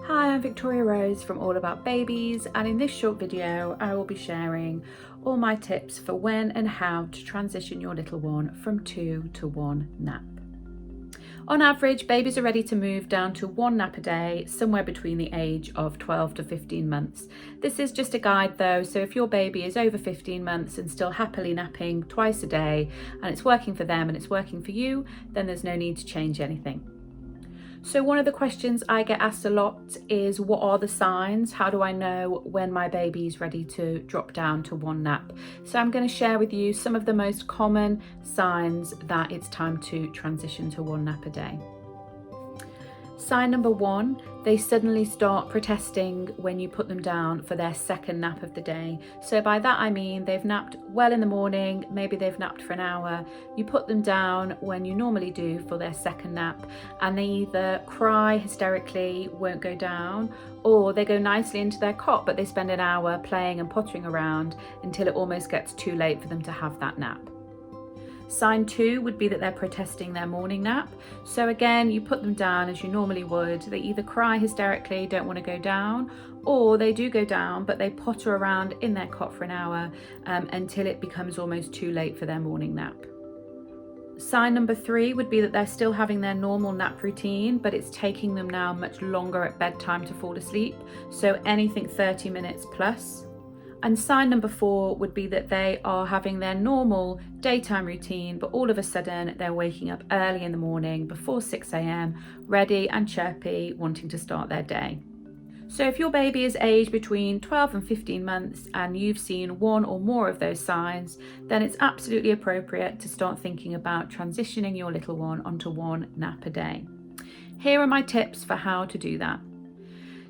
Hi, I'm Victoria Rose from All About Babies, and in this short video I will be sharing all my tips for when and how to transition your little one from 2 to 1 nap. On average, babies are ready to move down to 1 nap a day, somewhere between the age of 12 to 15 months. This is just a guide though, so if your baby is over 15 months and still happily napping twice a day, and it's working for them and it's working for you, then there's no need to change anything. So one of the questions I get asked a lot is, what are the signs? How do I know when my baby is ready to drop down to 1 nap? So I'm going to share with you some of the most common signs that it's time to transition to 1 nap a day. Sign number 1, they suddenly start protesting when you put them down for their second nap of the day. So by that I mean they've napped well in the morning, maybe they've napped for an hour, you put them down when you normally do for their second nap, and they either cry hysterically, won't go down, or they go nicely into their cot but they spend an hour playing and pottering around until it almost gets too late for them to have that nap. Sign 2 would be that they're protesting their morning nap. So again, you put them down as you normally would. They either cry hysterically, don't want to go down, or they do go down, but they potter around in their cot for an hour until it becomes almost too late for their morning nap. Sign number 3 would be that they're still having their normal nap routine, but it's taking them now much longer at bedtime to fall asleep. So anything 30 minutes plus. And sign number 4 would be that they are having their normal daytime routine, but all of a sudden they're waking up early in the morning before 6 a.m, ready and chirpy, wanting to start their day. So if your baby is aged between 12 and 15 months and you've seen one or more of those signs, then it's absolutely appropriate to start thinking about transitioning your little one onto 1 nap a day. Here are my tips for how to do that.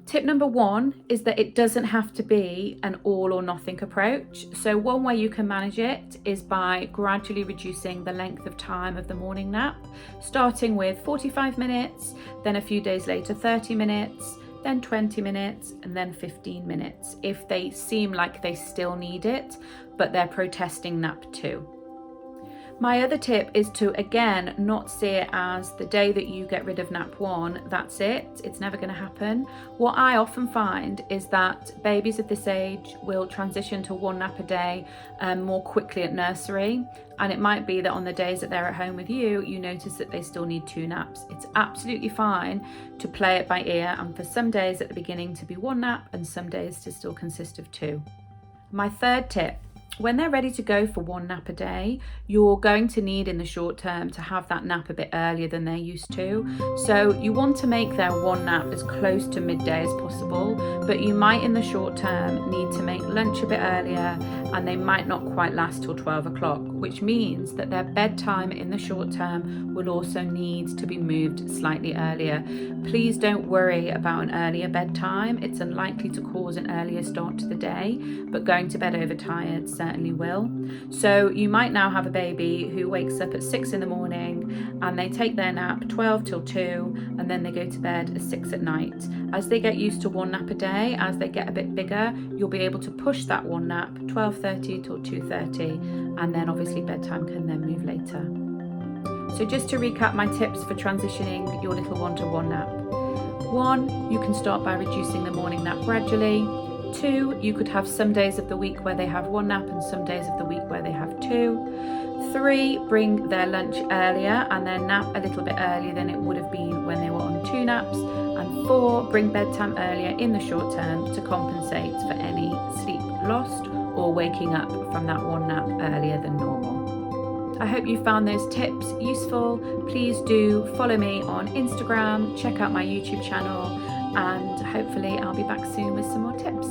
Tip number 1 is that it doesn't have to be an all or nothing approach. So one way you can manage it is by gradually reducing the length of time of the morning nap, starting with 45 minutes, then a few days later 30 minutes, then 20 minutes, and then 15 minutes if they seem like they still need it, but they're protesting nap 2. My other tip is to, again, not see it as the day that you get rid of nap 1, that's it, it's never going to happen. What I often find is that babies of this age will transition to 1 nap a day more quickly at nursery, and it might be that on the days that they're at home with you, you notice that they still need 2 naps. It's absolutely fine to play it by ear, and for some days at the beginning to be 1 nap and some days to still consist of 2. My third tip: when they're ready to go for 1 nap a day, you're going to need in the short term to have that nap a bit earlier than they're used to. So you want to make their 1 nap as close to midday as possible, but you might in the short term need to make lunch a bit earlier, and they might not quite last till 12 o'clock, which means that their bedtime in the short term will also need to be moved slightly earlier. Please don't worry about an earlier bedtime. It's unlikely to cause an earlier start to the day, but going to bed overtired certainly will. So you might now have a baby who wakes up at 6 in the morning and they take their nap 12 till 2, and then they go to bed at 6 at night. As they get used to 1 nap a day, as they get a bit bigger, you'll be able to push that 1 nap 12:30 till 2:30, and then obviously bedtime can then move later. So just to recap my tips for transitioning your little one to 1 nap. 1, you can start by reducing the morning nap gradually. 2, you could have some days of the week where they have 1 nap and some days of the week where they have 2. 3, bring their lunch earlier and their nap a little bit earlier than it would have been when they were on 2 naps. And 4, bring bedtime earlier in the short term to compensate for any sleep lost or waking up from that 1 nap earlier than normal. I hope you found those tips useful. Please do follow me on Instagram, check out my YouTube channel, and hopefully I'll be back soon with some more tips.